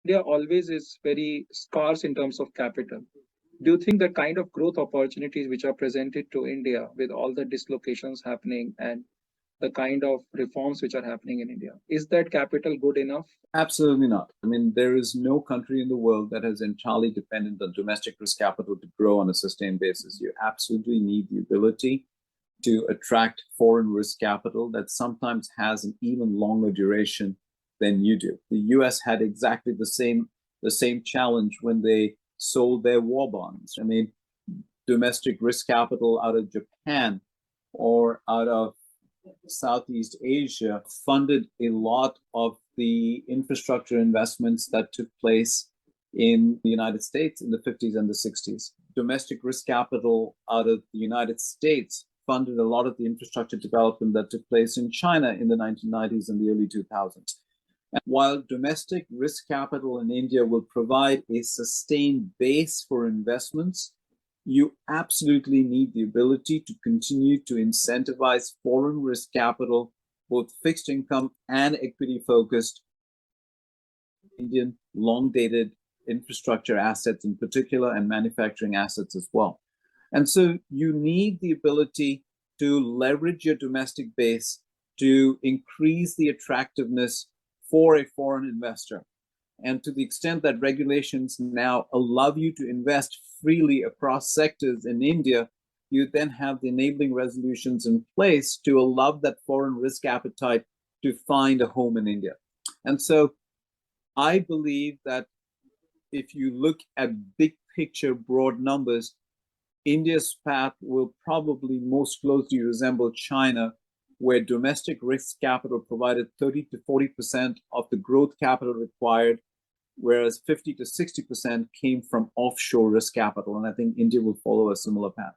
India always is very scarce in terms of capital. Do you think the kind of growth opportunities which are presented to India with all the dislocations happening and the kind of reforms which are happening in India, is that capital good enough? Absolutely not. I mean, there is no country in the world that is entirely dependent on domestic risk capital to grow on a sustained basis. You absolutely need the ability to attract foreign risk capital that sometimes has an even longer duration than you do. The US had exactly the same challenge when they sold their war bonds. I mean, domestic risk capital out of Japan or out of Southeast Asia funded a lot of the infrastructure investments that took place in the United States in the 50s and the 60s. Domestic risk capital out of the United States funded a lot of the infrastructure development that took place in China in the 1990s and the early 2000s. And while domestic risk capital in India will provide a sustained base for investments, you absolutely need the ability to continue to incentivize foreign risk capital, both fixed income and equity focused, Indian long dated infrastructure assets in particular, and manufacturing assets as well. And so you need the ability to leverage your domestic base to increase the attractiveness for a foreign investor. And to the extent that regulations now allow you to invest freely across sectors in India, you then have the enabling resolutions in place to allow that foreign risk appetite to find a home in India. And so I believe that if you look at big picture, broad numbers, India's path will probably most closely resemble China, where domestic risk capital provided 30 to 40% of the growth capital required, whereas 50 to 60% came from offshore risk capital. And I think India will follow a similar path.